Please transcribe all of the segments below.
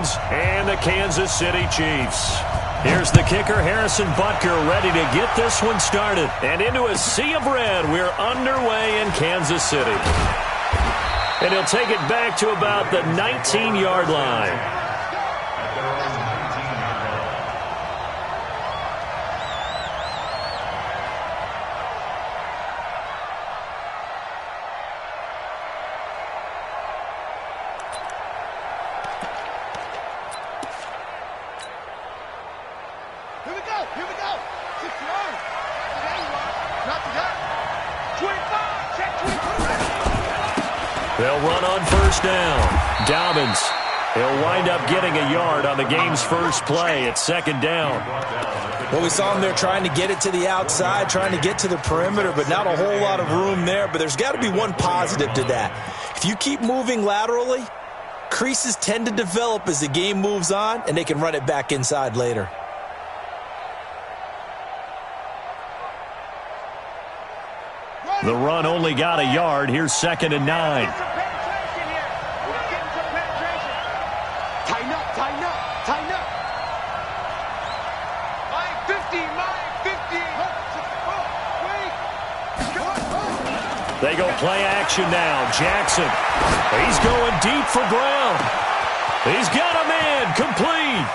Ravens and the Kansas City Chiefs. Here's the kicker, Harrison Butker, ready to get this one started. And into a sea of red, we're underway in Kansas City. And he'll take it back to about the 19-yard line. They'll run on first down. Dobbins. He'll wind up getting a yard on the game's first play at second down. Well, we saw him there trying to get it to the outside, trying to get to the perimeter, but not a whole lot of room there. But there's got to be one positive to that. If you keep moving laterally, creases tend to develop as the game moves on, and they can run it back inside later. The run only got a yard. Here's 2nd and 9. Tighten up, tighten up, tighten up. Mike 50, Mike 50. They go play action now. Jackson. He's going deep for Brown. He's got a man. Complete.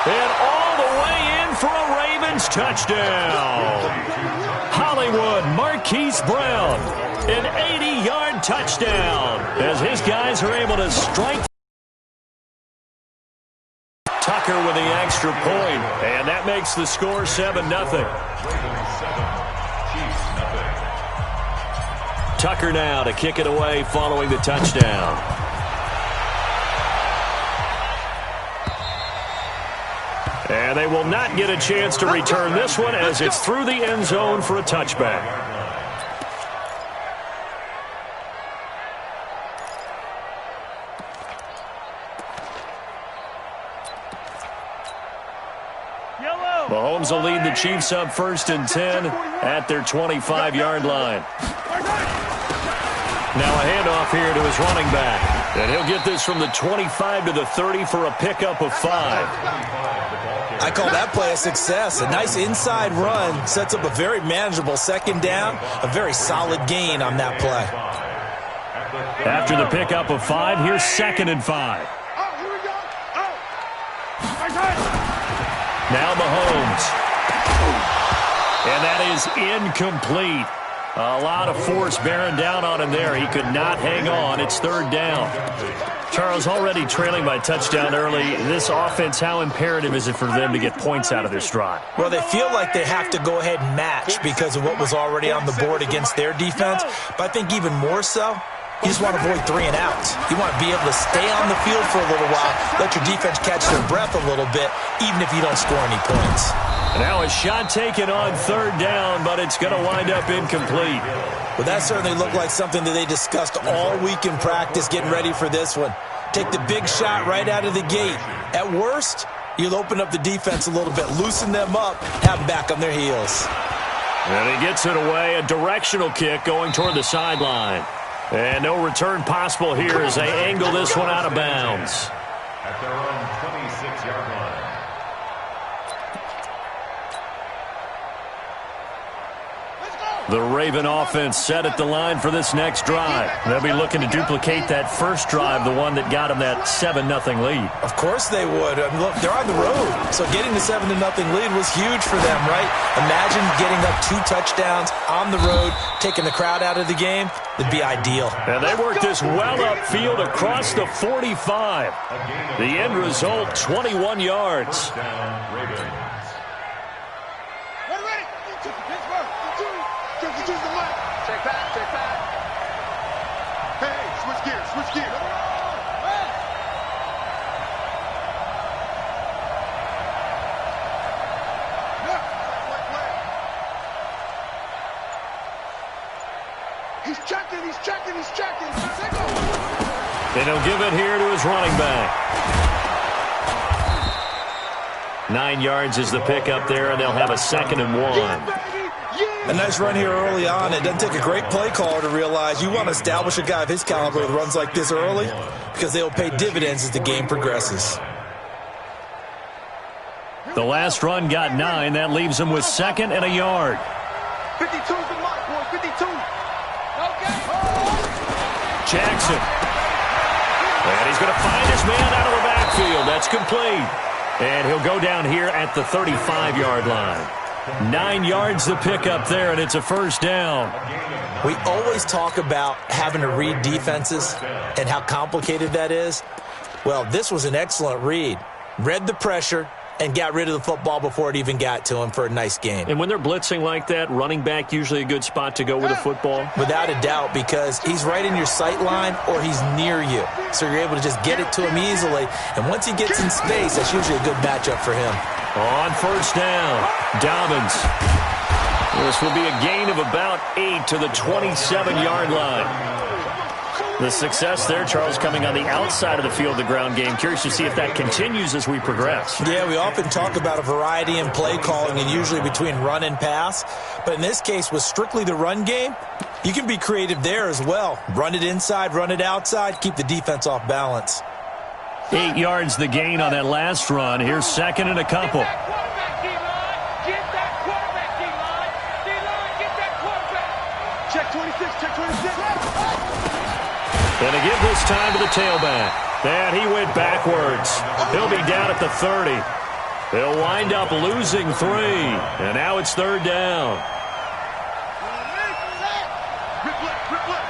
And all the way in for a Ravens touchdown. Hollywood Marquise Brown, an 80-yard touchdown as his guys are able to strike. Tucker with the extra point, and that makes the score 7-0. Tucker now to kick it away following the touchdown. And they will not get a chance to return this one as it's through the end zone for a touchback. Mahomes will lead the Chiefs up 1st and 10 at their 25-yard line. Now a handoff here to his running back. And he'll get this from the 25 to the 30 for a pickup of 5. I call that play a success. A nice inside run sets up a very manageable 2nd down, a very solid gain on that play. After the pickup of 5, here's 2nd and 5. Now Mahomes. And that is incomplete. A lot of force bearing down on him there. He could not hang on. It's 3rd down. Charles, already trailing by touchdown early. This offense, how imperative is it for them to get points out of this drive? Well, they feel like they have to go ahead and match because of what was already on the board against their defense. But I think even more so, you just want to avoid 3 and outs. You want to be able to stay on the field for a little while, let your defense catch their breath a little bit, even if you don't score any points. Now a shot taken on 3rd down, but it's going to wind up incomplete. Well, that certainly looked like something that they discussed all week in practice getting ready for this one. Take the big shot right out of the gate. At worst, you'll open up the defense a little bit, loosen them up, have them back on their heels. And he gets it away, a directional kick going toward the sideline. And no return possible here as they angle this one out of bounds. At their own 26-yard line. The Raven offense set at the line for this next drive. They'll be looking to duplicate that first drive, the one that got them that 7-0 lead. Of course they would. I mean, look, they're on the road, so getting the 7-0 lead was huge for them, right? Imagine getting up 2 touchdowns on the road, taking the crowd out of the game. It'd be ideal. And they worked this well upfield across the 45. The end result, 21 yards. Check back, check back. Hey, switch gears, switch gears. He's checking, he's checking, he's checking. And he'll give it here to his running back. 9 yards is the pickup there, and they'll have a 2nd and 1. A nice run here early on. It doesn't take a great play caller to realize you want to establish a guy of his caliber that runs like this early because they will pay dividends as the game progresses. The last run got 9. That leaves him with 2nd and a yard. 52's the mark, boy. 52. Jackson. And he's going to find his man out of the backfield. That's complete. And he'll go down here at the 35-yard line. 9 yards to pick up there, and it's a first down. We always talk about having to read defenses and how complicated that is. Well, this was an excellent read. Read the pressure and got rid of the football before it even got to him for a nice gain. And when they're blitzing like that, running back usually a good spot to go with a football? Without a doubt, because he's right in your sight line or he's near you. So you're able to just get it to him easily. And once he gets in space, that's usually a good matchup for him. On first down, Dobbins. This will be a gain of about 8 to the 27-yard line. The success there, Charles, coming on the outside of the field, the ground game. Curious to see if that continues as we progress. Yeah, we often talk about a variety in play calling and usually between run and pass. But in this case, with strictly the run game, you can be creative there as well. Run it inside, run it outside, keep the defense off balance. 8 yards the gain on that last run. Here's 2nd and a couple. Check 26, check 26. And to give this time to the tailback. And he went backwards. He'll be down at the 30. They'll wind up losing 3. And now it's 3rd down. Rip left.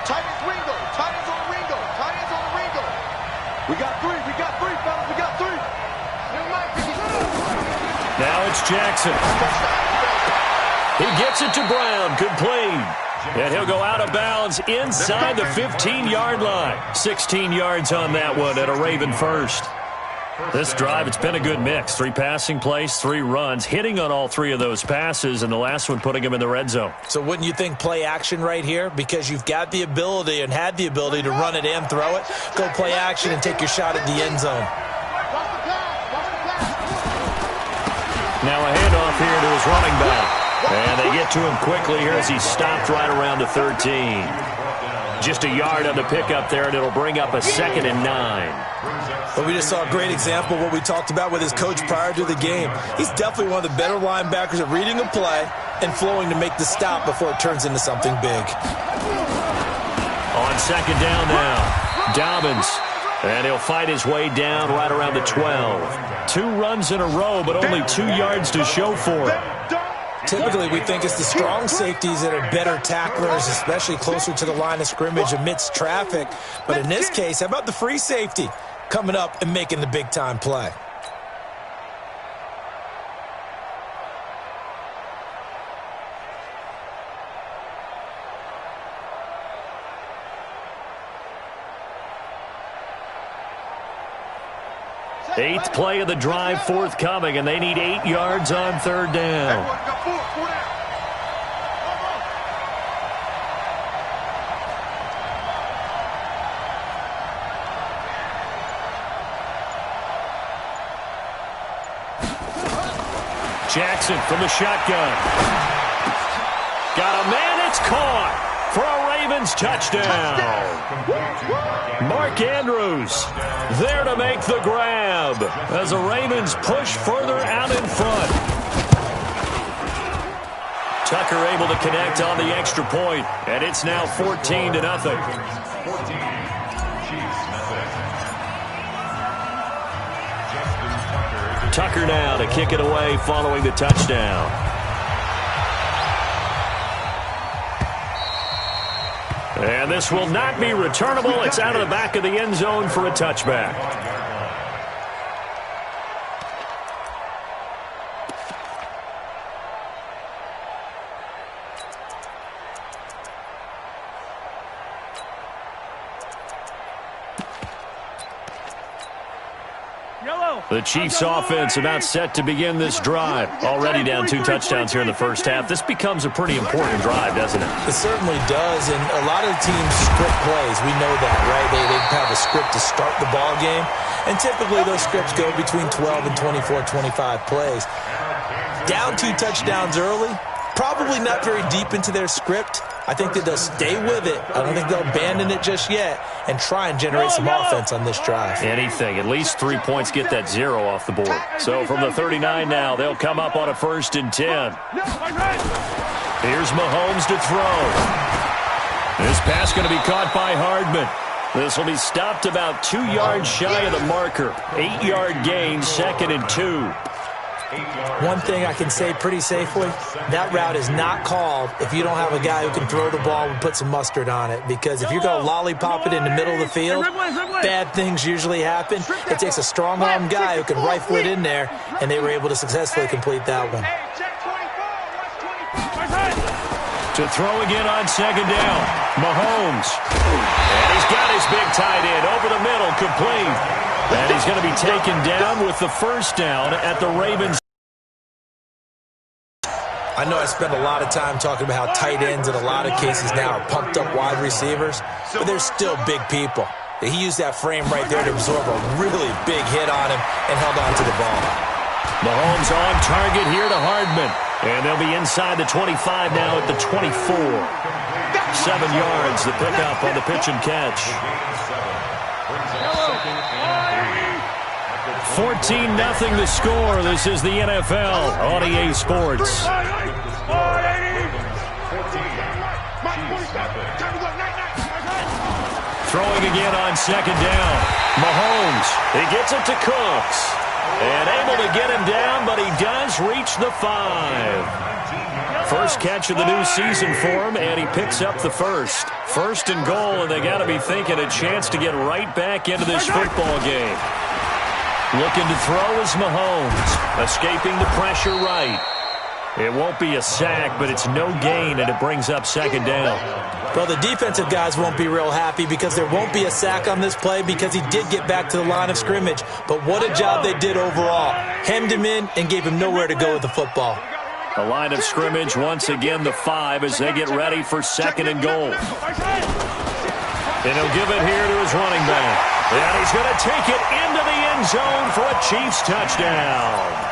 Tight ends Ringo. Tight ends on Ringo. Tight ends on Ringo. We got 3, fellas. We got 3. Now it's Jackson. He gets it to Brown. Complete. And he'll go out of bounds inside the 15-yard line. 16 yards on that one at a Raven first. This drive, it's been a good mix. 3 passing plays, 3 runs, hitting on all 3 of those passes, and the last one putting him in the red zone. So wouldn't you think play action right here? Because you've got the ability and had the ability to run it and throw it. Go play action and take your shot at the end zone. Now a handoff here to his running back. And they get to him quickly here as he stopped right around the 13. Just a yard on the pickup there, and it'll bring up a 2nd and 9. Well, we just saw a great example of what we talked about with his coach prior to the game. He's definitely one of the better linebackers at reading a play and flowing to make the stop before it turns into something big. On 2nd down now, Dobbins. And he'll fight his way down right around the 12. 2 runs in a row, but only 2 yards to show for it. Typically, we think it's the strong safeties that are better tacklers, especially closer to the line of scrimmage amidst traffic. But in this case, how about the free safety coming up and making the big-time play? Eighth play of the drive forthcoming, and they need 8 yards on 3rd down. Jackson from the shotgun. Got a man, it's caught for a Ravens touchdown. Mark Andrews there to make the grab as the Ravens push further out in front. Tucker able to connect on the extra point, and it's now 14-0. Tucker now to kick it away following the touchdown. And this will not be returnable. It's out of the back of the end zone for a touchback. The Chiefs offense about set to begin this drive. Already down 2 touchdowns here in the first half. This becomes a pretty important drive, doesn't it? It certainly does, and a lot of teams script plays. We know that, right? They have a script to start the ball game, and typically those scripts go between 12 and 24, 25 plays. Down 2 touchdowns early, Probably not very deep into their script. I think that they'll stay with it. I don't think they'll abandon it just yet and try and generate some offense on this drive. Anything. At least 3 points get that 0 off the board. So from the 39 now, they'll come up on a 1st and 10. Here's Mahomes to throw. This pass going to be caught by Hardman. This will be stopped about 2 yards shy of the marker. 8-yard gain, 2nd and 2. One thing I can say pretty safely, that route is not called if you don't have a guy who can throw the ball and put some mustard on it. Because if you're going to lollipop it in the middle of the field, bad things usually happen. It takes a strong-arm guy who can rifle it in there, and they were able to successfully complete that one. To throw again on 2nd down, Mahomes. And he's got his big tight end over the middle, complete. And he's going to be taken down with the 1st down at the Ravens. I know I spend a lot of time talking about how tight ends in a lot of cases now are pumped up wide receivers, but they're still big people. He used that frame right there to absorb a really big hit on him and held on to the ball. Mahomes on target here to Hardman. And they'll be inside the 25 now at the 24. 7 yards, the pickup on the pitch and catch. 14-0 the score. This is the NFL on EA Sports. Throwing again on 2nd down. Mahomes, he gets it to Cooks. And able to get him down, but he does reach the 5. First catch of the new season for him, and he picks up the 1st. 1st and goal, and they got to be thinking a chance to get right back into this football game. Looking to throw is Mahomes, escaping the pressure right. It won't be a sack, but it's no gain, and it brings up 2nd down. Well, the defensive guys won't be real happy because there won't be a sack on this play because he did get back to the line of scrimmage. But what a job they did overall. Hemmed him in and gave him nowhere to go with the football. The line of scrimmage, once again, the 5 as they get ready for 2nd and goal. And he'll give it here to his running back. And he's going to take it into the end zone for a Chiefs touchdown.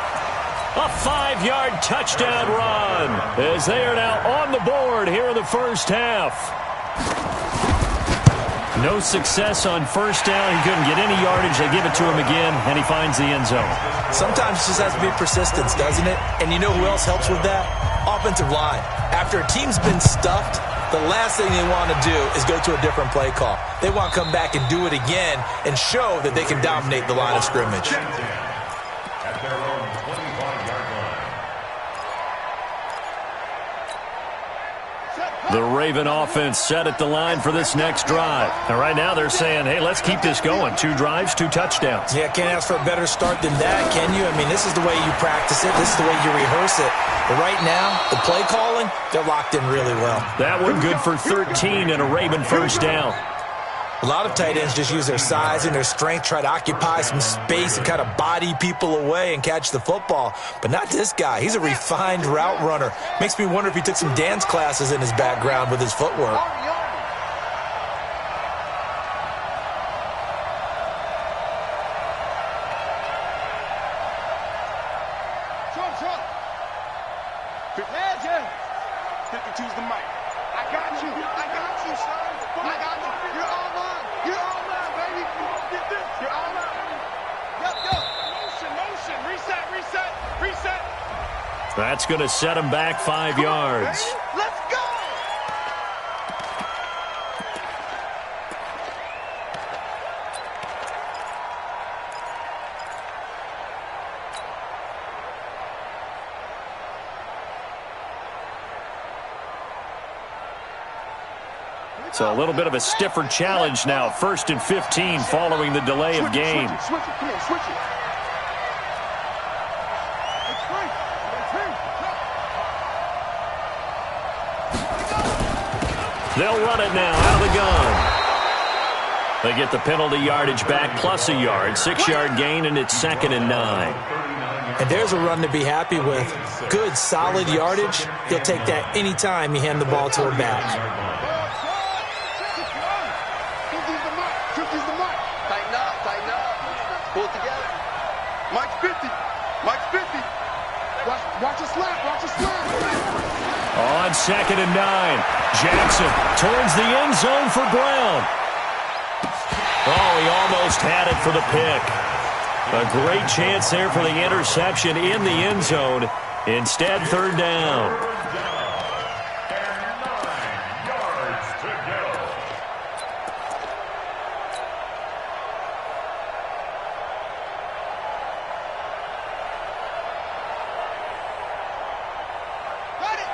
A 5-yard touchdown run as they are now on the board here in the 1st half. No success on 1st down. He couldn't get any yardage. They give it to him again, and he finds the end zone. Sometimes it just has to be persistence, doesn't it? And you know who else helps with that? Offensive line. After a team's been stuffed, the last thing they want to do is go to a different play call. They want to come back and do it again and show that they can dominate the line of scrimmage. At their own 25-yard line. The Raven offense set at the line for this next drive. And right now they're saying, hey, let's keep this going. 2 drives, 2 touchdowns. Yeah, can't ask for a better start than that, can you? I mean, this is the way you practice it. This is the way you rehearse it. But right now, the play calling, they're locked in really well. That one good for 13 and a Raven 1st down. A lot of tight ends just use their size and their strength, try to occupy some space and kind of body people away and catch the football. But not this guy. He's a refined route runner. Makes me wonder if he took some dance classes in his background with his footwork. Choose the mic. I got you. I got you, son. I got you. You're all mine. You're all mine, baby. Get this. You're all mine. Go. Motion. Reset. That's going to set him back 5 yards. Let's go. So a little bit of a stiffer challenge now. 1st and 15 following the delay of game. Switch it. Come on, switch it. They'll run it now out of the gun. They get the penalty yardage back plus a yard. 6-yard gain, and it's 2nd and 9. And there's a run to be happy with. Good, solid yardage. He'll take that anytime you hand the ball to a back. Tighten up. Pull it together. Mike's 50. Watch your slap. On 2nd and 9, Jackson towards the end zone for Brown. Oh, he almost had it for the pick. A great chance there for the interception in the end zone. Instead, 3rd down.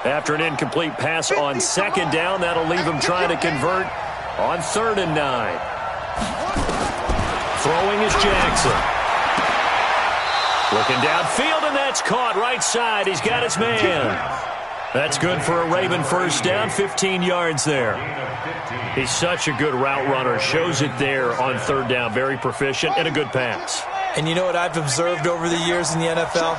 After an incomplete pass on 2nd down, that'll leave him trying to convert on 3rd and 9. Throwing is Jackson. Looking downfield, and that's caught right side. He's got his man. That's good for a Raven first down, 15 yards there. He's such a good route runner. Shows it there on 3rd down. Very proficient and a good pass. And you know what I've observed over the years in the NFL?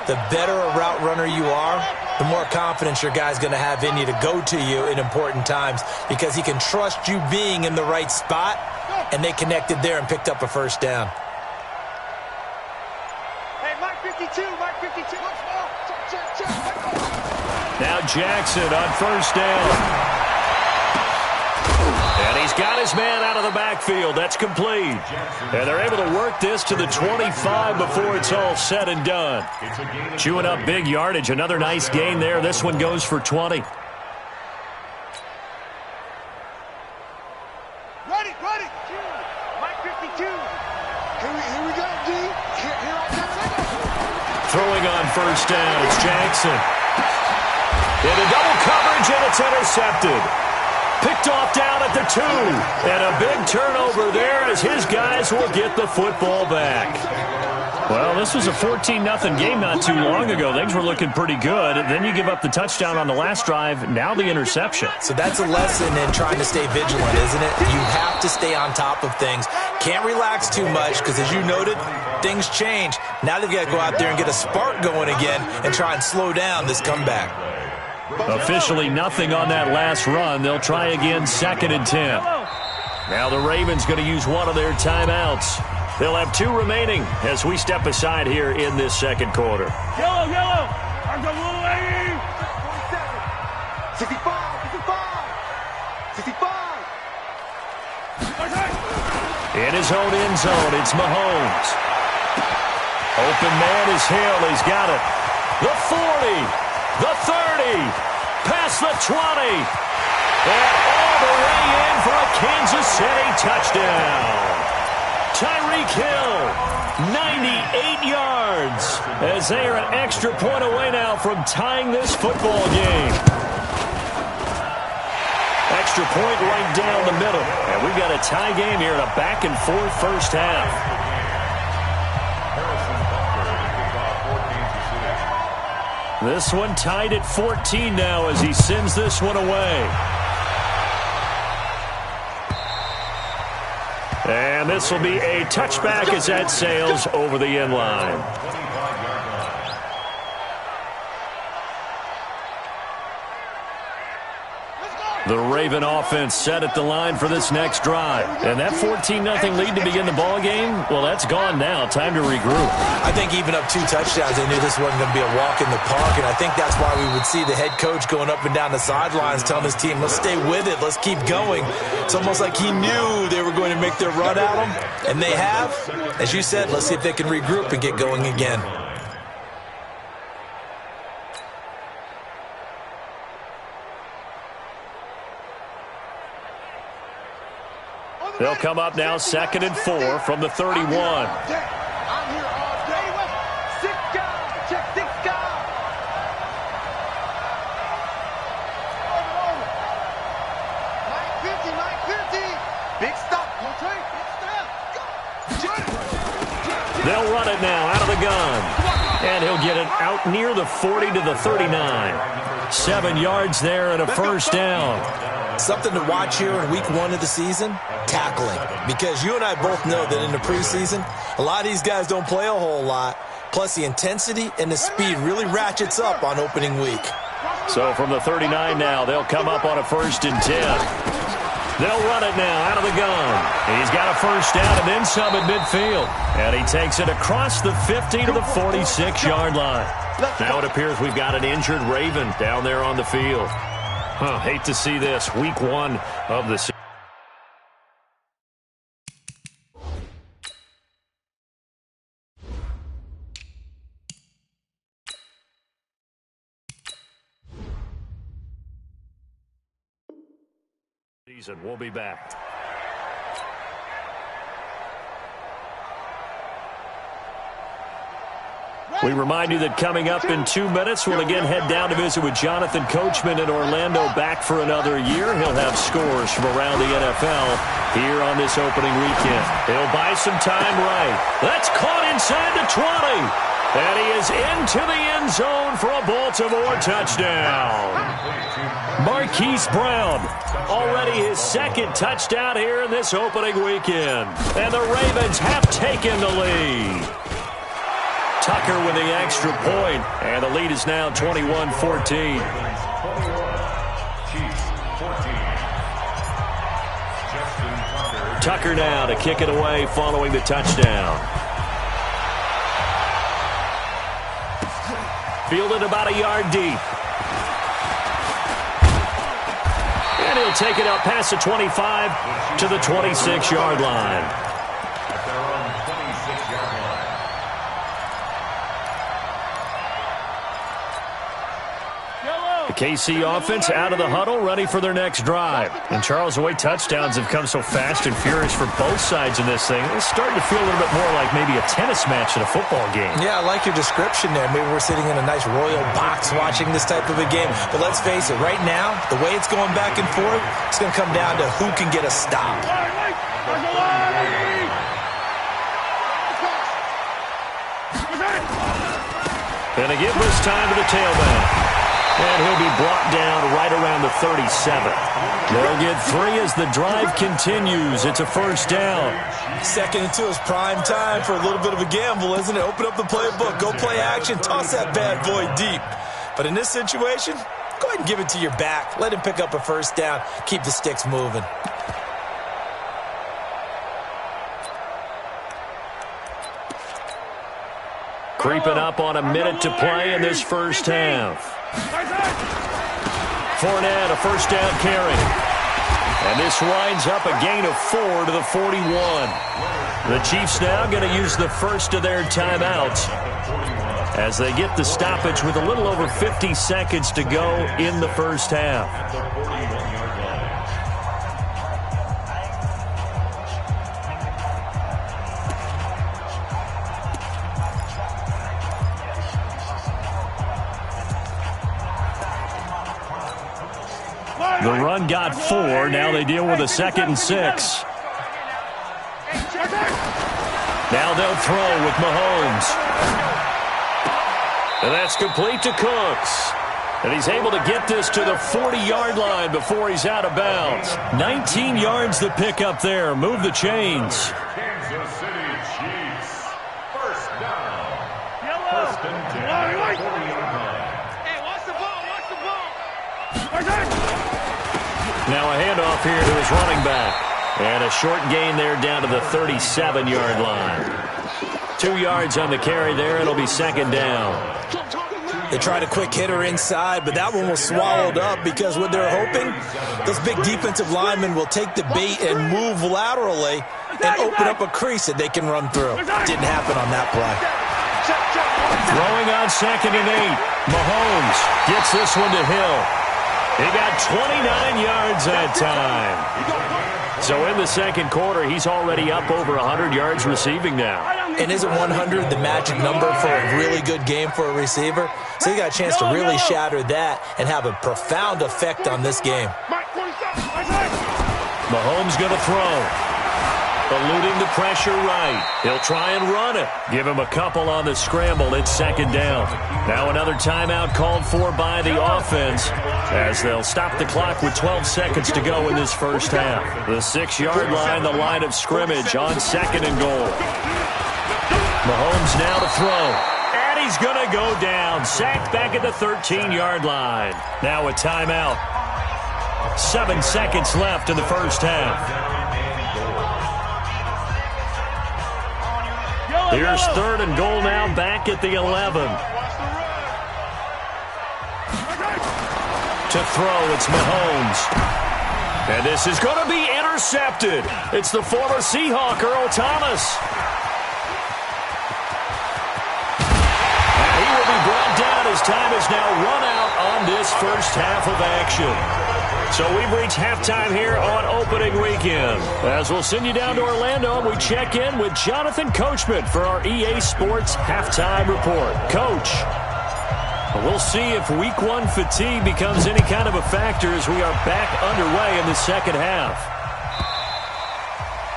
The better a route runner you are, the more confidence your guy's going to have in you to go to you in important times because he can trust you being in the right spot, and they connected there and picked up a first down. Hey, Mike 52, Mike 52. Check. Now Jackson on 1st down. And he's got his man out of the backfield. That's complete. And they're able to work this to the 25 before it's all said and done. Chewing up big yardage. Another nice gain there. This one goes for 20. Ready. Mike 52. Here we go, D. Here I come. Throwing on 1st down. It's Jackson. Into double coverage, and it's intercepted. Picked off down at the 2. And a big turnover there as his guys will get the football back. Well, this was a 14-0 game not too long ago. Things were looking pretty good. Then you give up the touchdown on the last drive. Now the interception. So that's a lesson in trying to stay vigilant, isn't it? You have to stay on top of things. Can't relax too much because, as you noted, things change. Now they've got to go out there and get a spark going again and try and slow down this comeback. Officially nothing on that last run. They'll try again 2nd and 10. Now the Ravens going to use one of their timeouts. They'll have 2 remaining as we step aside here in this 2nd quarter. Yellow. I'm the little lady. 65. In his own end zone, it's Mahomes. Open man is Hill. He's got it. The 40. The 30, past the 20, and all the way in for a Kansas City touchdown. Tyreek Hill, 98 yards, as they are an extra point away now from tying this football game. Extra point right down the middle, and we've got a tie game here in a back-and-forth first half. This one tied at 14 now as he sends this one away. And this will be a touchback as that sails over the end line. The Raven offense set at the line for this next drive. And that 14-0 lead to begin the ball game, well, that's gone now. Time to regroup. I think even up 2 touchdowns, they knew this wasn't going to be a walk in the park, and I think that's why we would see the head coach going up and down the sidelines telling his team, let's stay with it, let's keep going. It's almost like he knew they were going to make their run at him, and they have. As you said, let's see if they can regroup and get going again. They'll come up now 2nd and 4 from the 31. I'm here all day. 6 guys. Check 6 guys. Mike 50. Big stop. Big stop. They'll run it now out of the gun. And he'll get it out near the 40 to the 39. 7 yards there and a first down. Something to watch here in week 1 of the season, tackling. Because you and I both know that in the preseason, a lot of these guys don't play a whole lot. Plus, the intensity and the speed really ratchets up on opening week. So from the 39 now, they'll come up on a 1st and 10. They'll run it now out of the gun. He's got a first down and then some at midfield. And he takes it across the 50 to the 46-yard line. Now it appears we've got an injured Raven down there on the field. Hate to see this. Week 1 of the season. We'll be back. We remind you that coming up in 2 minutes, we'll again head down to visit with Jonathan Coachman in Orlando, back for another year. He'll have scores from around the NFL here on this opening weekend. He'll buy some time right. That's caught inside the 20. And he is into the end zone for a Baltimore touchdown. Marquise Brown, already his second touchdown here in this opening weekend. And the Ravens have taken the lead. Tucker with the extra point, and the lead is now 21-14. Tucker now to kick it away following the touchdown. Fielded about a yard deep. And he'll take it up past the 25 to the 26-yard line. The KC offense out of the huddle, ready for their next drive. And Charles, the way touchdowns have come so fast and furious for both sides in this thing, it's starting to feel a little bit more like maybe a tennis match in a football game. Yeah, I like your description there. Maybe we're sitting in a nice royal box watching this type of a game. But let's face it, right now, the way it's going back and forth, it's going to come down to who can get a stop. And they give this time to the tailback. And he'll be brought down right around the 37. They'll get 3 as the drive continues. It's a first down. 2nd and 2 is prime time for a little bit of a gamble, isn't it? Open up the playbook, go play action, toss that bad boy deep. But in this situation, go ahead and give it to your back. Let him pick up a first down. Keep the sticks moving. Creeping up on a minute to play in this first half. Fournette, a first down carry. And this winds up a gain of 4 to the 41. The Chiefs now going to use the first of their timeouts as they get the stoppage with a little over 50 seconds to go in the first half. The run got 4. Now they deal with a 2nd and 6. Now they'll throw with Mahomes. And that's complete to Cooks. And he's able to get this to the 40-yard line before he's out of bounds. 19 yards to pick up there. Move the chains. Kansas City Chiefs. First down. First and 10. 40-yard line. Hey, watch the ball, watch the ball. Now a handoff here to his running back. And a short gain there down to the 37-yard line. 2 yards on the carry there. It'll be 2nd down. They tried a quick hitter inside, but that one was swallowed up because what they're hoping, those big defensive linemen will take the bait and move laterally and open up a crease that they can run through. Didn't happen on that play. Throwing on 2nd and 8. Mahomes gets this one to Hill. He got 29 yards that time. So in the second quarter, he's already up over 100 yards receiving now. And isn't 100 the magic number for a really good game for a receiver? So he got a chance to really shatter that and have a profound effect on this game. Mahomes going to throw. Eluding the pressure right. He'll try and run it. Give him a couple on the scramble. It's 2nd down. Now another timeout called for by the offense as they'll stop the clock with 12 seconds to go in this first half. The 6-yard line, the line of scrimmage on 2nd and goal. Mahomes now to throw. And he's going to go down. Sacked back at the 13-yard line. Now a timeout. 7 seconds left in the first half. Here's 3rd and goal now, back at the 11. To throw, it's Mahomes. And this is going to be intercepted. It's the former Seahawk, Earl Thomas. And he will be brought down as time is now run out on this first half of action. So we've reached halftime here on opening weekend. As we'll send you down to Orlando, we check in with Jonathan Coachman for our EA Sports Halftime Report. Coach, we'll see if Week 1 fatigue becomes any kind of a factor as we are back underway in the second half.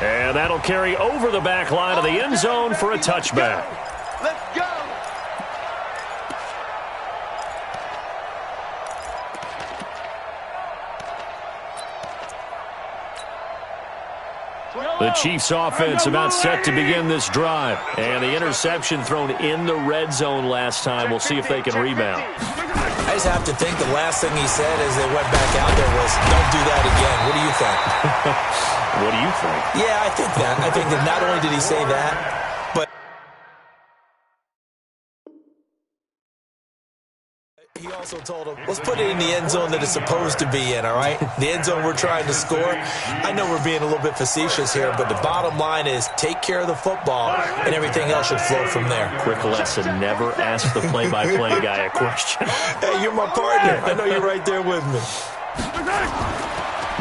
And that'll carry over the back line of the end zone for a touchback. Let's go. The Chiefs offense about set to begin this drive. And the interception thrown in the red zone last time. We'll see if they can rebound. I just have to think the last thing he said as they went back out there was, don't do that again. What do you think? What do you think? Yeah, I think that. I think that not only did he say that, but he also told him, let's put it in the end zone that it's supposed to be in, all right? The end zone we're trying to score. I know we're being a little bit facetious here, but the bottom line is take care of the football, and everything else should flow from there. Quick lesson, never ask the play-by-play guy a question. Hey, you're my partner. I know you're right there with me.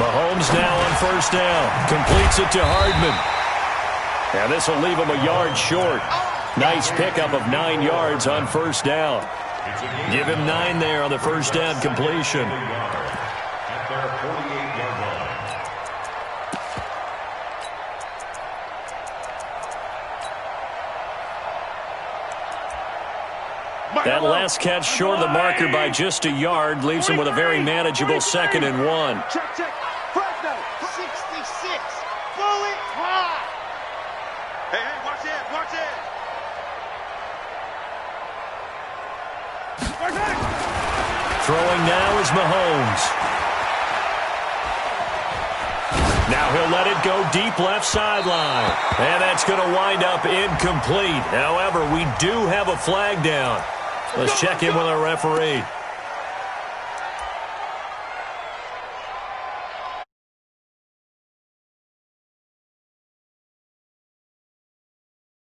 Mahomes now on first down. Completes it to Hardman. And this will leave him a yard short. Nice pickup of 9 yards on first down. Give him 9 there on the first down completion. At their 48-yard line. That last catch short of the marker by just a yard leaves him with a very manageable 2nd and 1. Check, check. Fresno, 66. Bullet high. Hey, hey, watch it, watch it. Throwing now is Mahomes. Now he'll let it go deep left sideline. And that's going to wind up incomplete. However, we do have a flag down. Let's check in with our referee.